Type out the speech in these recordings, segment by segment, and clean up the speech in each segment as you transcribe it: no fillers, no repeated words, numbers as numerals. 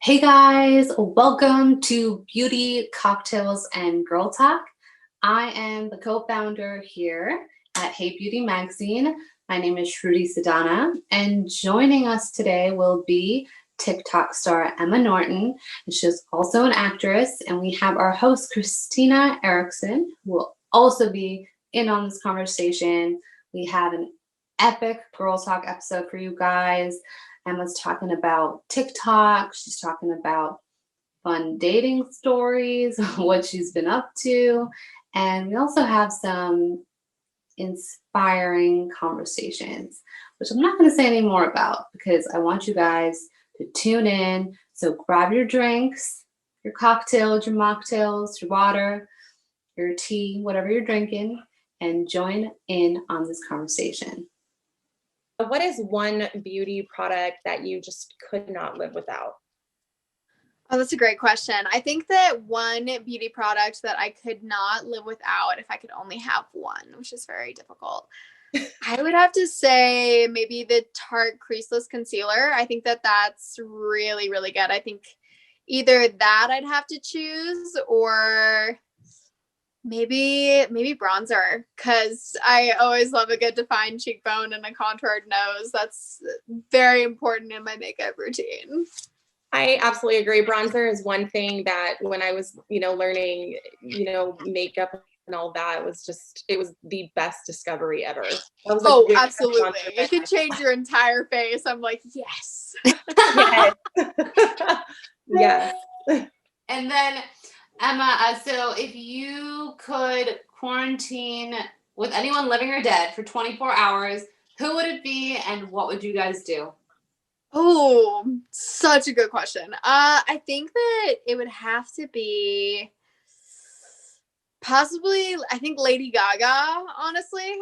Hey guys, welcome to Beauty, Cocktails, and Girl Talk. I am the co-founder here at Hey Beauti Magazine. My name is Shruti Sadana, and joining us today will be TikTok star Emma Norton, and she's also an actress. And we have our host, Christina Erickson, who will also be in on this conversation. We have an epic Girl Talk episode for you guys. Emma's talking about TikTok. She's talking about fun dating stories, what she's been up to. And we also have some inspiring conversations, which I'm not going to say any more about because I want you guys to tune in. So grab your drinks, your cocktails, your mocktails, your water, your tea, whatever you're drinking, and join in on this conversation. What is one beauty product that you just could not live without? Oh, that's a great question. I think that one beauty product that I could not live without if I could only have one, which is very difficult. I would have to say maybe the Tarte Creaseless Concealer. I think that that's really, really good. I think either that I'd have to choose or maybe bronzer, because I always love a good defined cheekbone and a contoured nose. That's very important in my makeup routine. I absolutely agree. Bronzer is one thing that when I was, learning, makeup and all that, it was the best discovery ever. Absolutely. It could change your entire face. I'm like, yes. Yes. Yes. And then Emma, so if you could quarantine with anyone living or dead for 24 hours, who would it be and what would you guys do? Oh, such a good question. I think that it would have to be possibly, I think Lady Gaga, honestly,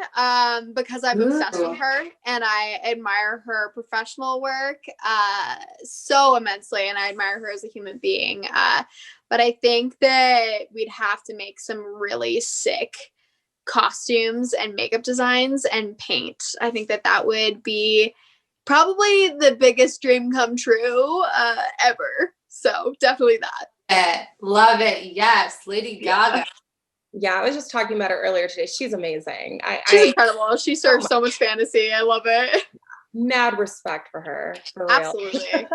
because I'm obsessed with her and I admire her professional work so immensely, and I admire her as a human being. But I think that we'd have to make some really sick costumes and makeup designs and paint. I think that that would be probably the biggest dream come true ever. So definitely that. Love it. Yes, Lady Gaga. Yeah, I was just talking about her earlier today. She's amazing. She's incredible. She serves so much fantasy. I love it. Mad respect for her. For real. Absolutely.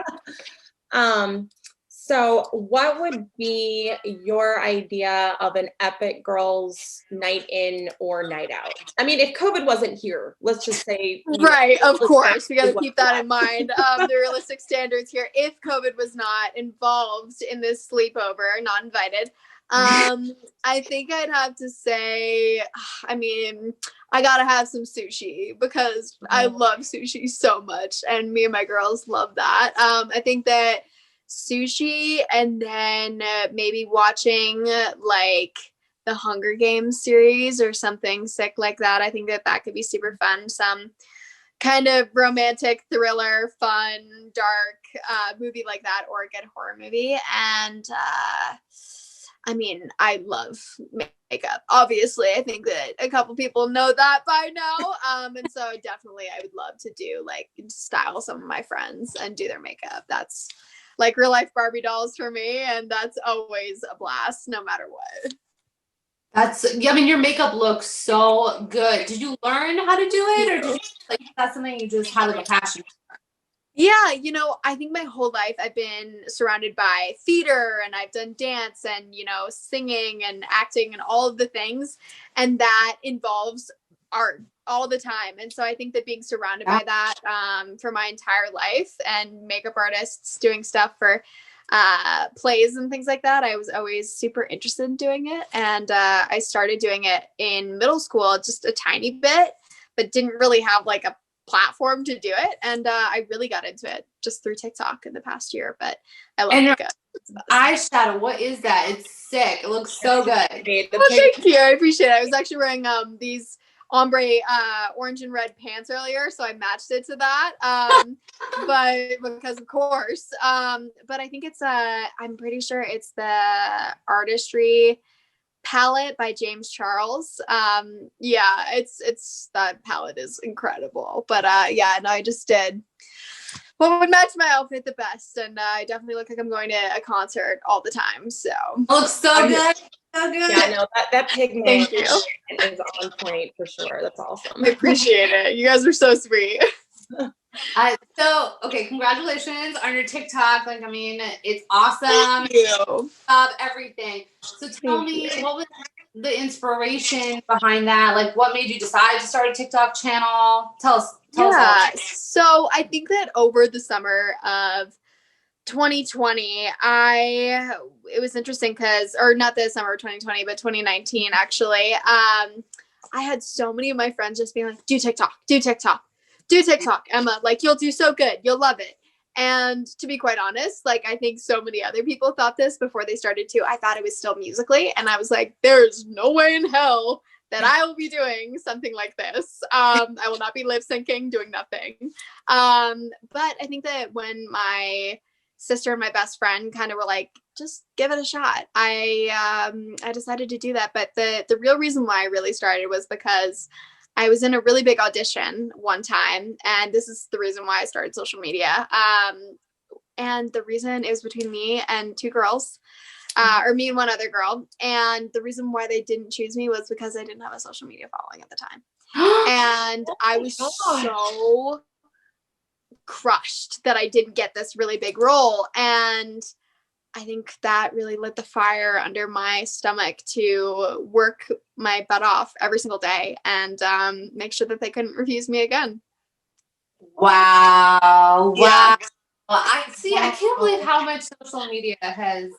So what would be your idea of an epic girls' night in or night out? I mean, if COVID wasn't here, let's just say. Right, of course. We got to keep that in mind. The realistic standards here. If COVID was not involved in this sleepover, not invited, I think I'd have to say, I gotta have some sushi because I love sushi so much, and me and my girls love that. I think that sushi, and then maybe watching like the Hunger Games series or something sick like that. I think that that could be super fun. Some kind of romantic thriller, fun, dark movie like that, or a good horror movie. And I love makeup. Obviously, I think that a couple people know that by now. And so definitely I would love to do style some of my friends and do their makeup. That's like real life Barbie dolls for me. And that's always a blast no matter what. Your makeup looks so good. Did you learn how to do it, or that's something you just had a passion for? Yeah, I think my whole life I've been surrounded by theater, and I've done dance and, singing and acting and all of the things. And that involves art all the time. And so I think that being surrounded by that for my entire life, and makeup artists doing stuff for plays and things like that, I was always super interested in doing it. And I started doing it in middle school, just a tiny bit, but didn't really have a platform to do it. And I really got into it just through TikTok in the past year. But I love makeup. Eyeshadow, what is that? It's sick. It looks so good. Thank you. I appreciate it. I was actually wearing these ombre orange and red pants earlier, so I matched it to that. But because of course. But I think it's I'm pretty sure it's the Artistry palette by James Charles. It's that palette is incredible. But I just did what would match my outfit the best. And I definitely look like I'm going to a concert all the time. So looks so good. So good. Yeah, no, that pigment Thank you. is on point for sure. That's awesome. I appreciate it. You guys are so sweet. So, okay, congratulations on your TikTok. Like, I mean, it's awesome. Thank you. Everything. So tell me, what was the inspiration behind that? Like, what made you decide to start a TikTok channel? Tell us all. So I think that over the summer of 2020, it was interesting because, or not the summer of 2020, but 2019 actually. I had so many of my friends just being like, do TikTok, Emma, like you'll do so good, you'll love it. And to be quite honest, like I think so many other people thought this before they started too. I thought it was still Musical.ly, and I was like, there's no way in hell that I will be doing something like this. I will not be lip syncing, doing nothing. But I think that when my sister and my best friend kind of were like, just give it a shot, I decided to do that. But the real reason why I really started was because I was in a really big audition one time, and this is the reason why I started social media. And the reason it was between me and two girls, or me and one other girl. And the reason why they didn't choose me was because I didn't have a social media following at the time. And I was so crushed that I didn't get this really big role. And I think that really lit the fire under my stomach to work my butt off every single day and make sure that they couldn't refuse me again. Wow. Yeah. Well, I can't believe how much social media has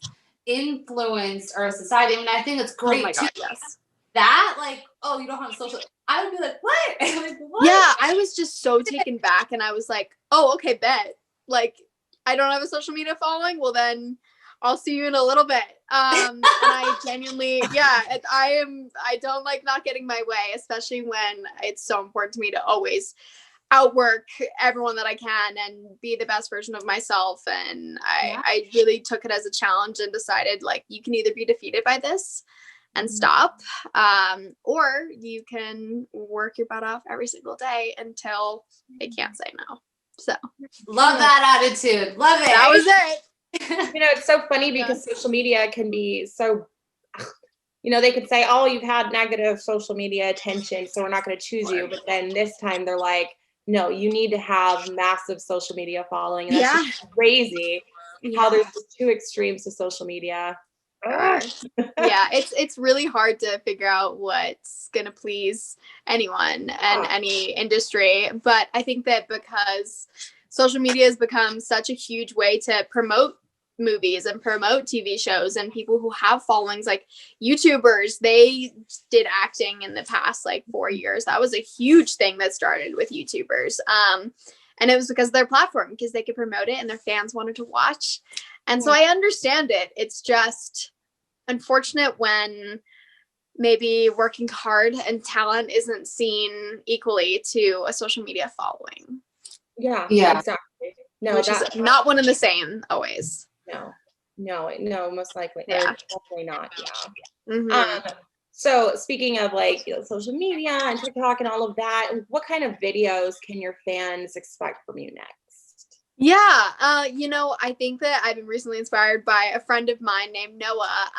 influenced our society. I mean, I think it's great. Oh my God, yes. That, like, oh, you don't have social. I would be like, what? Like, what? Yeah, I was just so taken back, and I was like, oh, okay, bet. Like, I don't have a social media following. Well, then I'll see you in a little bit. And I genuinely, I don't like not getting my way, especially when it's so important to me to always outwork everyone that I can and be the best version of myself. And I really took it as a challenge and decided, like, you can either be defeated by this and stop, or you can work your butt off every single day until they can't say no. So love that attitude. Love it. That was it. It's so funny because social media can be so, they could say, oh, you've had negative social media attention, so we're not going to choose you. But then this time they're like, no, you need to have massive social media following. And that's just crazy how there's just two extremes to social media. Yeah, it's really hard to figure out what's going to please anyone and any industry. But I think that because social media has become such a huge way to promote movies and promote TV shows, and people who have followings, like YouTubers, they did acting in the past like 4 years. That was a huge thing that started with YouTubers. And it was because of their platform, because they could promote it and their fans wanted to watch. And so I understand it. It's just unfortunate when maybe working hard and talent isn't seen equally to a social media following. Yeah, exactly. No, which is not one and the same always. No, most likely. Yeah. Definitely not. Yeah. Mm-hmm. So speaking of like social media and TikTok and all of that, what kind of videos can your fans expect from you next? Yeah, I think that I've been recently inspired by a friend of mine named Noah.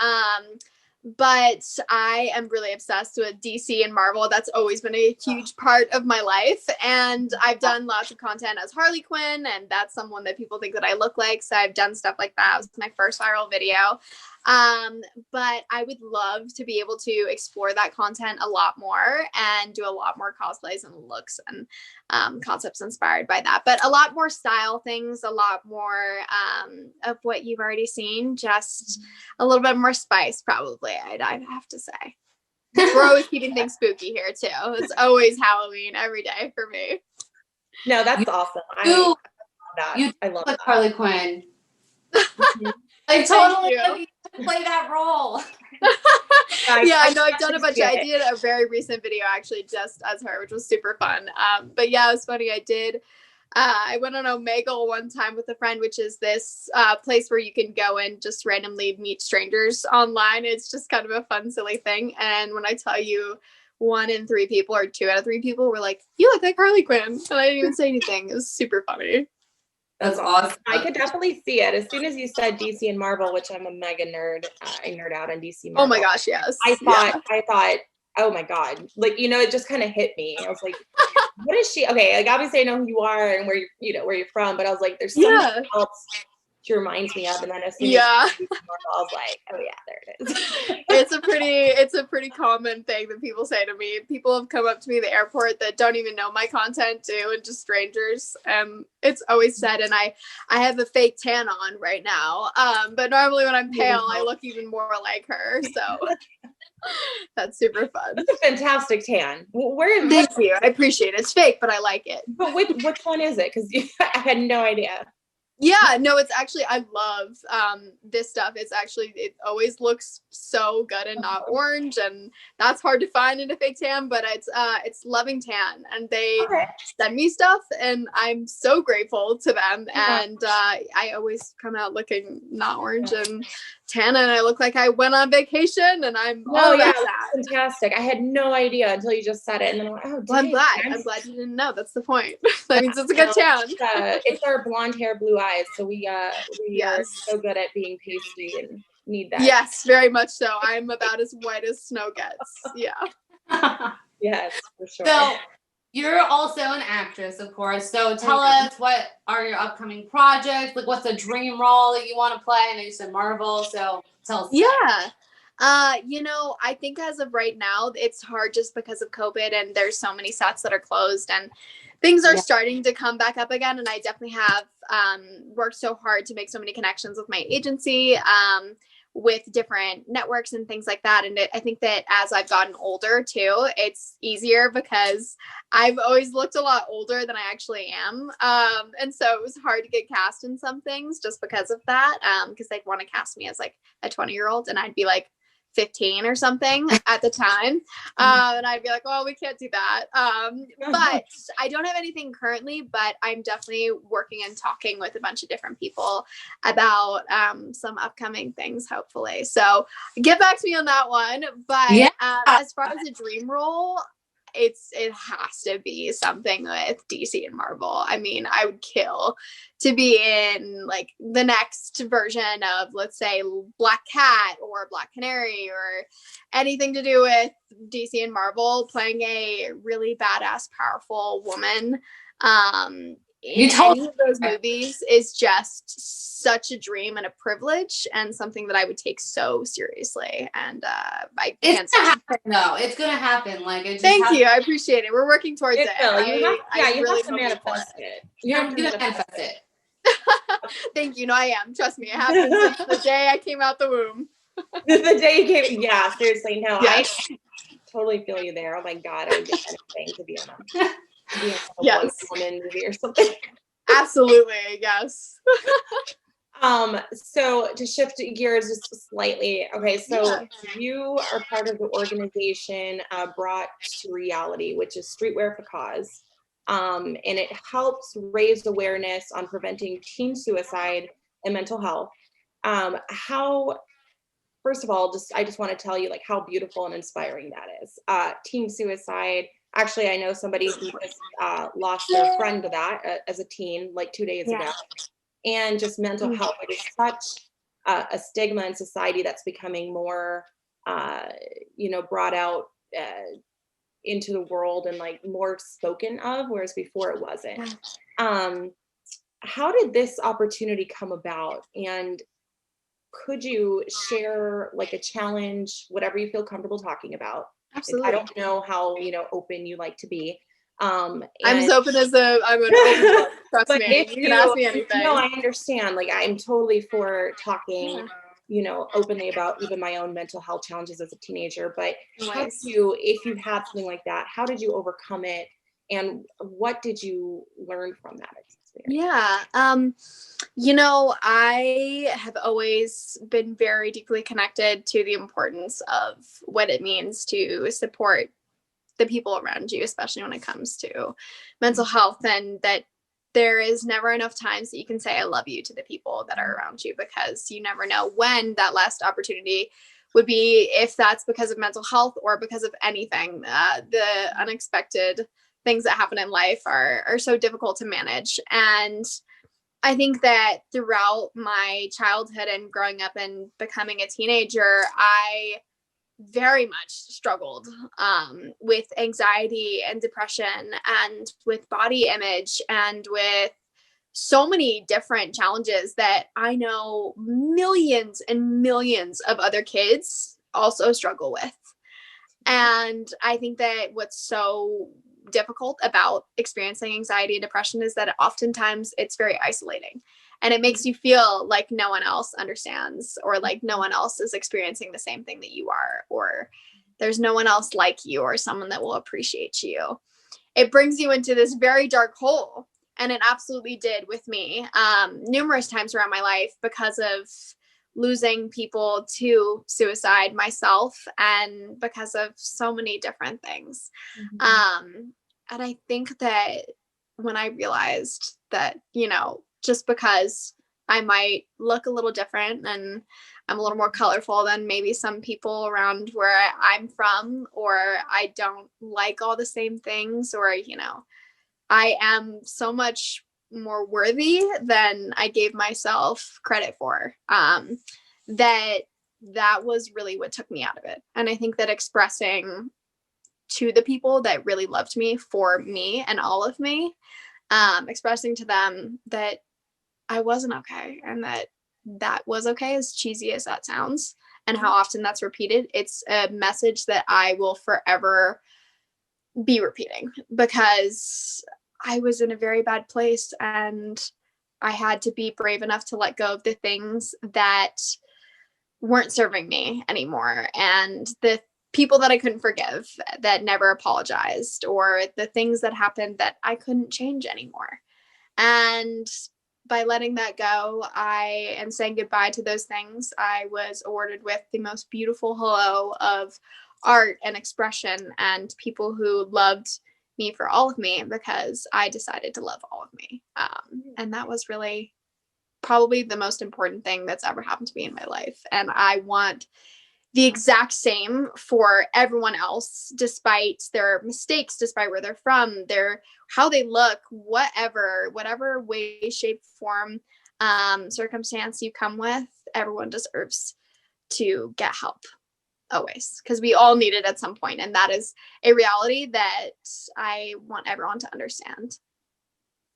But I am really obsessed with DC and Marvel. That's always been a huge part of my life. And I've done lots of content as Harley Quinn, and that's someone that people think that I look like. So I've done stuff like that. It was my first viral video. But I would love to be able to explore that content a lot more and do a lot more cosplays and looks and concepts inspired by that. But a lot more style things, a lot more of what you've already seen, just a little bit more spice, probably, I'd have to say. We're always keeping things spooky here, too. It's always Halloween every day for me. No, that's awesome. I love that. I love that. Harley Quinn. Like, totally play that role. I know I've done a bunch. I did a very recent video actually just as her, which was super fun. But yeah, it was funny. I went on Omegle one time with a friend, which is this place where you can go and just randomly meet strangers online. It's just kind of a fun, silly thing. And when I tell you 1 in 3 people or 2 out of 3 people were like, you look like Harley Quinn. And I didn't even say anything. It was super funny. That's awesome. I could definitely see it. As soon as you said DC and Marvel, which I'm a mega nerd, I nerd out on DC Marvel. Oh my gosh, yes. I thought, oh my God, like, you know, it just kind of hit me. I was like, what is she? Okay, like obviously I know who you are and where you're from, but I was like, there's something else she reminds me of. And then as soon as I was like, oh yeah, there it is. It's a pretty common thing that people say to me. People have come up to me at the airport that don't even know my content too, and just strangers. It's always said, and I have a fake tan on right now. But normally when I'm pale, I look even more like her. So that's super fun. That's a fantastic tan. Thank you. I appreciate it. It's fake, but I like it. But which one is it? Because I had no idea. Yeah, no, it's actually, I love this stuff. It always looks so good and not orange, and that's hard to find in a fake tan, but it's Loving Tan, and they send me stuff, and I'm so grateful to them. And I always come out looking not orange and tan, and I look like I went on vacation, and I'm all about that. Fantastic. I had no idea until you just said it, and then I'm like, oh, dang, well, I'm glad you didn't know. That's the point. That means it's a good tan. It's our blonde hair, blue eyes. So we are so good at being pasty and need that. Yes, very much so. I'm about as white as snow gets. Yeah. Yes, for sure. So you're also an actress, of course. So tell us, what are your upcoming projects? Like, what's a dream role that you want to play? I know you said Marvel, so tell us. Yeah. You know, I think as of right now, it's hard just because of COVID, and there's so many sets that are closed, and things are starting to come back up again. And I definitely have worked so hard to make so many connections with my agency, with different networks and things like that. And I think that as I've gotten older too, it's easier because I've always looked a lot older than I actually am. And so it was hard to get cast in some things just because of that. Because they'd want to cast me as like a 20-year-old, and I'd be like 15 or something at the time. And I'd be like, well, we can't do that. But I don't have anything currently, but I'm definitely working and talking with a bunch of different people about some upcoming things, hopefully. So get back to me on that one. But as far as a dream role, it has to be something with DC and Marvel. I mean, I would kill to be in like the next version of, let's say, Black Cat or Black Canary, or anything to do with DC and Marvel, playing a really badass, powerful woman. In any of those movies is just such a dream and a privilege, and something that I would take so seriously. And it's gonna happen, though. It's gonna happen. Like, it just thank you. I appreciate it. We're working towards it. You have to manifest it. You have to manifest it. Thank you. No, I am. Trust me. It happened since the day I came out the womb. The day you came. Yeah, seriously. No, I totally feel you there. Oh my God, I would do anything to be on a Wonder Woman movie or something. Absolutely, yes. So to shift gears just slightly, okay, so you are part of the organization Brought to Reality, which is Streetwear for Cause, and it helps raise awareness on preventing teen suicide and mental health. First of all, I just want to tell you like how beautiful and inspiring that is. Teen suicide. Actually, I know somebody who just lost their friend to that as a teen, like 2 days ago. And just mental health, like it's such a stigma in society that's becoming more, brought out into the world and like more spoken of, whereas before it wasn't. How did this opportunity come about? And could you share like a challenge, whatever you feel comfortable talking about? Absolutely. I don't know how, open you like to be. I'm as open as I'm an open book. Trust me. You can ask me anything. No, I understand. Like, I'm totally for talking, openly about even my own mental health challenges as a teenager. But if you had something like that, how did you overcome it? And what did you learn from that experience? Yeah. I have always been very deeply connected to the importance of what it means to support the people around you, especially when it comes to mental health, and that there is never enough times that you can say I love you to the people that are around you, because you never know when that last opportunity would be, if that's because of mental health or because of anything. The unexpected things that happen in life are so difficult to manage. And I think that throughout my childhood and growing up and becoming a teenager, I very much struggled with anxiety and depression and with body image and with so many different challenges that I know millions and millions of other kids also struggle with. And I think that what's so difficult about experiencing anxiety and depression is that oftentimes it's very isolating, and it makes you feel like no one else understands, or like no one else is experiencing the same thing that you are, or there's no one else like you or someone that will appreciate you. It brings you into this very dark hole, and it absolutely did with me numerous times around my life because of losing people to suicide myself, and because of so many different things. And I think that when I realized that, you know, just because I might look a little different and I'm a little more colorful than maybe some people around where I'm from, or I don't like all the same things, or, you know, I am so much more worthy than I gave myself credit for. That was really what took me out of it. And I think that expressing to the people that really loved me, for me and all of me, expressing to them that I wasn't okay, and that was okay, as cheesy as that sounds, and how often that's repeated. It's a message that I will forever be repeating, because I was in a very bad place, and I had to be brave enough to let go of the things that weren't serving me anymore, and the people that I couldn't forgive, that never apologized, or the things that happened that I couldn't change anymore. And by letting that go, and saying goodbye to those things, I was awarded with the most beautiful hello of art and expression, and people who loved me for all of me, because I decided to love all of me. And that was really probably the most important thing that's ever happened to me in my life. And I want the exact same for everyone else, despite their mistakes, despite where they're from, how they look, whatever way, shape, form, circumstance you come with. Everyone deserves to get help, always, because we all need it at some point, and that is a reality that I want everyone to understand.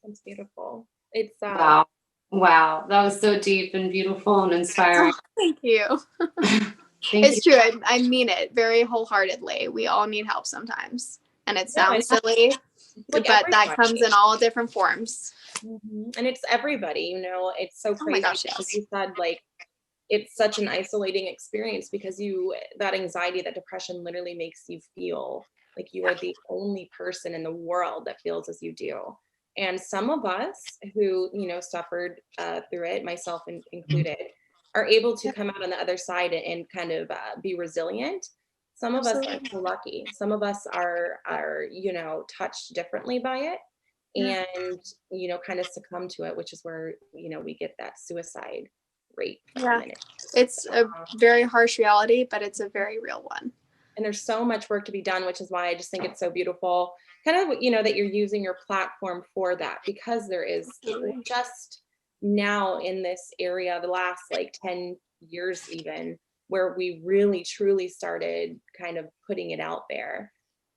That's beautiful. It's Wow, that was so deep and beautiful and inspiring. Oh, thank you. It's true. I mean it very wholeheartedly. We all need help sometimes, and it sounds silly, but that comes in all different forms. And it's everybody, you know. It's so crazy. Oh my gosh, yes. You said, like, it's such an isolating experience, because that anxiety, that depression literally makes you feel like you are the only person in the world that feels as you do. And some of us who, you know, suffered through it, myself included, are able to come out on the other side and kind of be resilient. Some of us aren't so lucky. Some of us are, you know, touched differently by it, and, you know, kind of succumb to it, which is where, you know, we get that suicide rate. Yeah, it's a very harsh reality, but it's a very real one. And there's so much work to be done, which is why I just think it's so beautiful, kind of, you know, that you're using your platform for that, because there is just now in this area, the last like 10 years even, where we really truly started kind of putting it out there.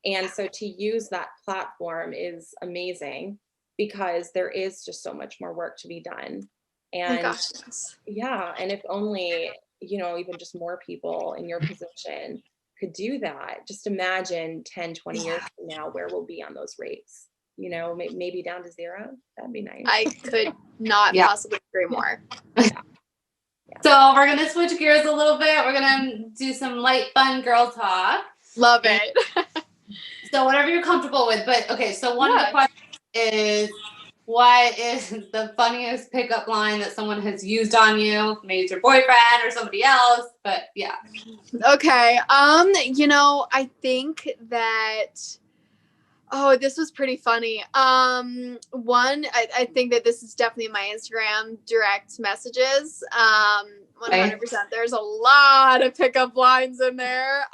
And so to use that platform is amazing, because there is just so much more work to be done. And yeah, and if only, you know, even just more people in your position could do that. Just imagine 10, 20 years from now where we'll be on those rates, you know, maybe down to 0. That'd be nice. I could not possibly agree more. So we're going to switch gears a little bit. We're going to do some light, fun girl talk. Love it. So whatever you're comfortable with. But okay, so one of the questions is, what is the funniest pickup line that someone has used on you? Maybe it's your boyfriend or somebody else, but yeah. Okay. You know, I think that, this was pretty funny. I think that this is definitely my Instagram direct messages. 100%. There's a lot of pickup lines in there.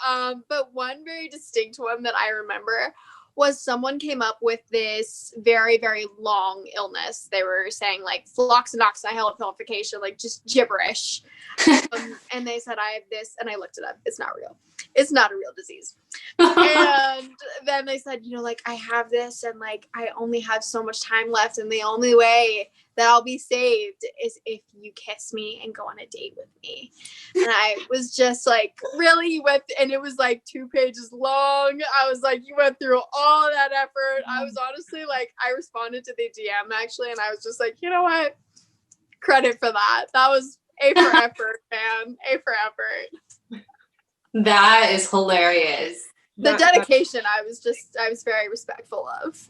But one very distinct one that I remember was someone came up with this very, very long illness. They were saying like floxinoxyhelification, like just gibberish. And they said, I have this, and I looked it up. It's not real. It's not a real disease. And then they said, you know, like, I have this, and like, I only have so much time left, and the only way that I'll be saved is if you kiss me and go on a date with me. And I was just like, really? You went, and it was like 2 pages long. I was like, you went through all that effort. I was honestly like, I responded to the DM actually, and I was just like, you know what? Credit for that. That was A for effort, man. A for effort. That is hilarious. The dedication, I was very respectful of.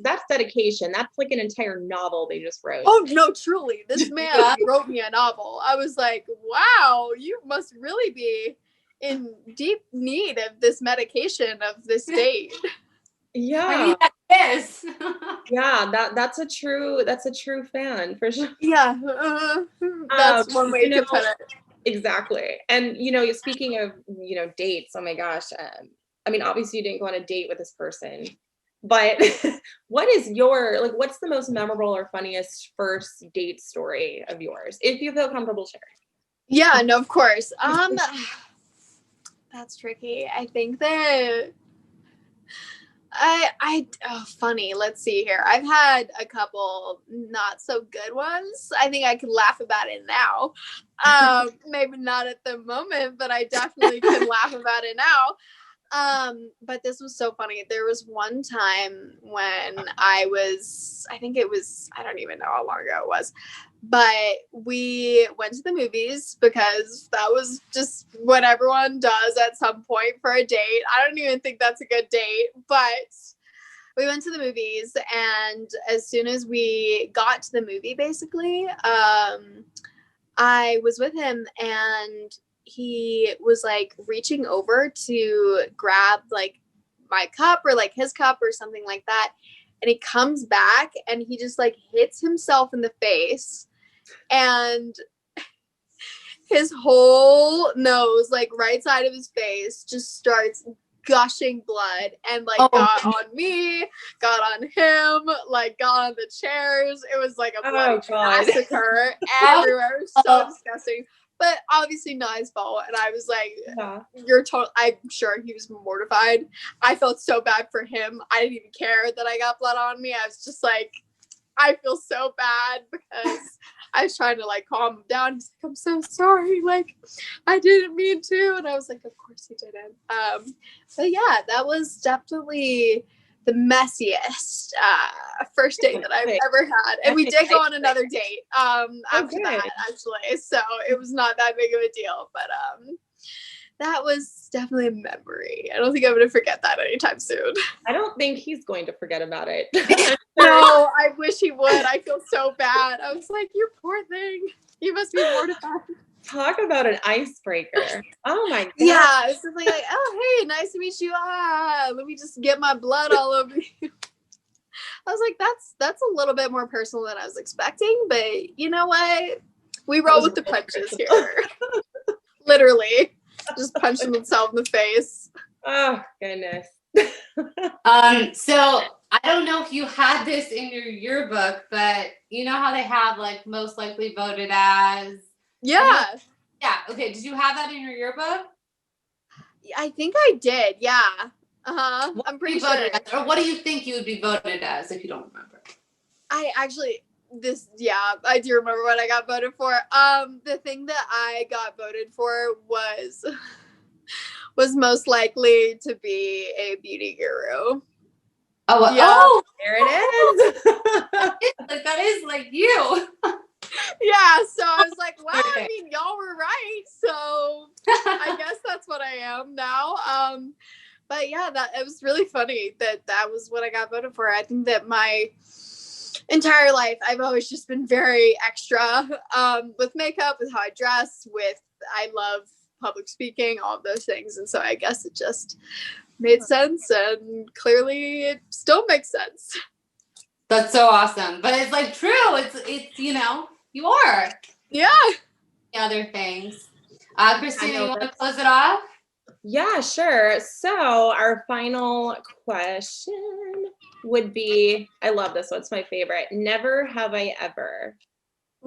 That's dedication. That's like an entire novel they just wrote. Oh no, truly. This man wrote me a novel. I was like, wow, you must really be in deep need of this medication of this date. Yeah. I mean, that is. Yeah, that's a true fan for sure. Yeah. That's one way to put it. Exactly. And, you know, speaking of, you know, dates, oh my gosh. I mean, obviously you didn't go on a date with this person, but what's the most memorable or funniest first date story of yours, if you feel comfortable sharing? Yeah, no, of course. That's tricky. I think that funny. Let's see here. I've had a couple not so good ones. I think I could laugh about it now. Maybe not at the moment, but I definitely can laugh about it now. But this was so funny. There was one time when I think it was, I don't even know how long ago it was, but we went to the movies because that was just what everyone does at some point for a date. I don't even think that's a good date, but we went to the movies, and as soon as we got to the movie, basically, I was with him, and he was like reaching over to grab like my cup or like his cup or something like that. And he comes back and he just like hits himself in the face, and his whole nose, like right side of his face, just starts gushing blood, and like got on me, got on him, like got on the chairs. It was like a bloody massacre everywhere. It was so disgusting, but obviously not his fault. And I was like, I'm sure he was mortified. I felt so bad for him. I didn't even care that I got blood on me. I was just like, I feel so bad, because I was trying to like calm him down. He's like, I'm so sorry. Like, I didn't mean to. And I was like, of course you didn't. But yeah, that was definitely the messiest first date that I've ever had. And we did go on another date after that, actually. So it was not that big of a deal. But that was definitely a memory. I don't think I'm going to forget that anytime soon. I don't think he's going to forget about it. No, I wish he would. I feel so bad. I was like, you poor thing. You must be mortified. Talk about an icebreaker. Oh my God. Yeah, it's just like, oh, hey, nice to meet you. Let me just get my blood all over you. I was like, that's a little bit more personal than I was expecting, but you know what? We roll with the punches here. Literally. Just punched himself in the face. Oh, goodness. So I don't know if you had this in your yearbook, but you know how they have like most likely voted as? Yeah. Yeah. Okay. Did you have that in your yearbook? I think I did. Yeah. Uh-huh. I'm pretty sure. Or what do you think you would be voted as if you don't remember? I do remember what I got voted for. The thing that I got voted for was most likely to be a beauty guru. Oh, yeah. Oh, there it is. That is like you. Yeah, so I was like, wow, I mean, y'all were right. So I guess that's what I am now. But yeah, it was really funny that was what I got voted for. I think that my entire life, I've always just been very extra with makeup, with how I dress, I love public speaking, all of those things. And so I guess it just made sense, and clearly it still makes sense. That's so awesome. But it's like true. It's you know, you are. Yeah. The other things. Christina, you want to close it off? Yeah, sure. So our final question would be, I love this one. It's my favorite. Never have I ever.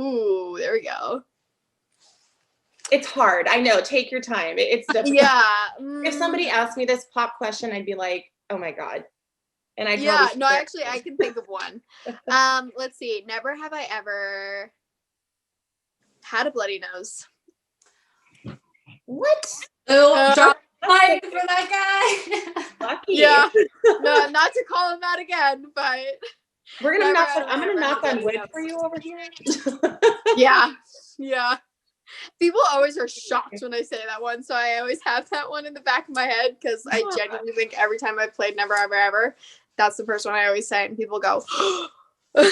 Ooh, there we go. It's hard. I know. Take your time. It's difficult. Yeah. If somebody asked me this pop question, I'd be like, oh my God. And I'd Yeah, probably no, actually I can think of one. Let's see. Never have I ever had a bloody nose. What? Oh, drop the mic for that guy. Lucky. Yeah. No, not to call him out again, but We're gonna never knock have on, I I'm gonna ever had a knock on bloody wood nose. for you over here. Yeah. Yeah. People always are shocked when I say that one, so I always have that one in the back of my head because I genuinely think every time I've played Never Ever Ever, that's the first one I always say, and people go, I'm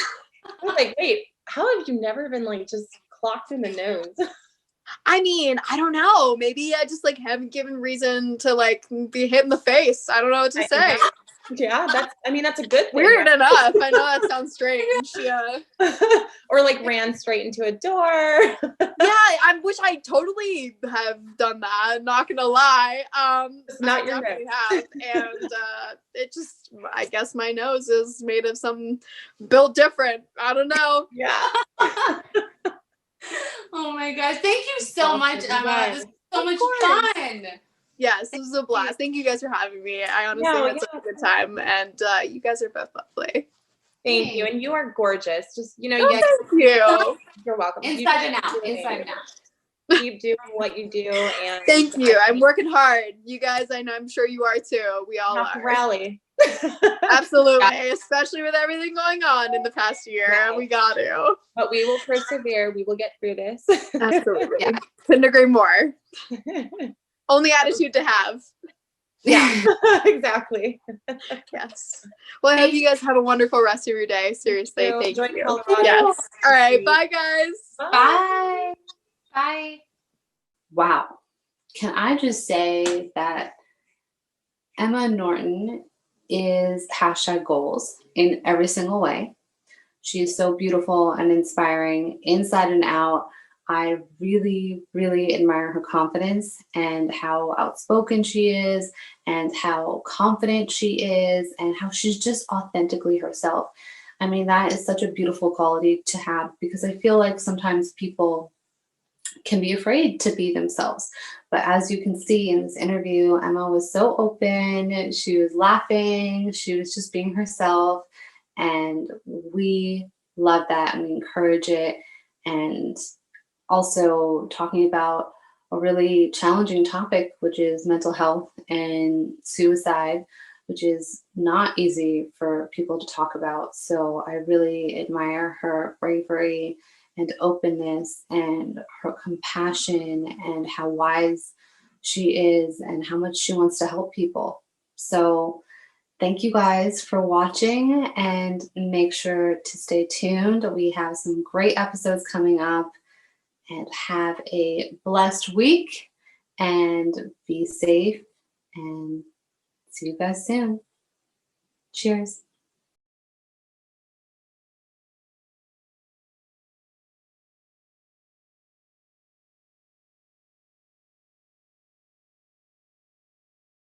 like, wait, how have you never been like just clocked in the nose? I mean, I don't know. Maybe I just like haven't given reason to like be hit in the face. I don't know what to say. Yeah, that's a good thing. Weird enough. I know that sounds strange. Yeah. Or like ran straight into a door. Yeah, which I totally have done that, not gonna lie. It's not I your definitely nose. have. And it just, I guess my nose is made of some built different. I don't know. Yeah. Oh my gosh. Thank you so much, Emma. This was so much fun. Yes, this was a blast. Thank you guys for having me. I honestly had such a good time, and you guys are both lovely. Thank you. And you are gorgeous. Just, thank you. You're welcome. Inside and out. Inside and out. Keep doing what you do. And thank you. I'm working hard. You guys, I know, I'm sure you are too. We all are. Rally. Absolutely. Especially with everything going on in the past year. Yeah. We got to. But we will persevere. We will get through this. Absolutely. Yeah. Couldn't agree more. Only attitude to have. Yeah, exactly. Yes. Well, I hope you guys have a wonderful rest of your day. Seriously, thank you. Colorado. Yes. All right. Bye, guys. Bye. Bye. Wow. Can I just say that Emma Norton is #goals in every single way. She is so beautiful and inspiring inside and out. I really, really admire her confidence and how outspoken she is and how confident she is and how she's just authentically herself. I mean, that is such a beautiful quality to have because I feel like sometimes people can be afraid to be themselves. But as you can see in this interview, Emma was so open. She was laughing. She was just being herself. And we love that and we encourage it. And also talking about a really challenging topic, which is mental health and suicide, which is not easy for people to talk about. So I really admire her bravery and openness and her compassion and how wise she is and how much she wants to help people. So thank you guys for watching and make sure to stay tuned. We have some great episodes coming up. And have a blessed week and be safe and see you guys soon. Cheers.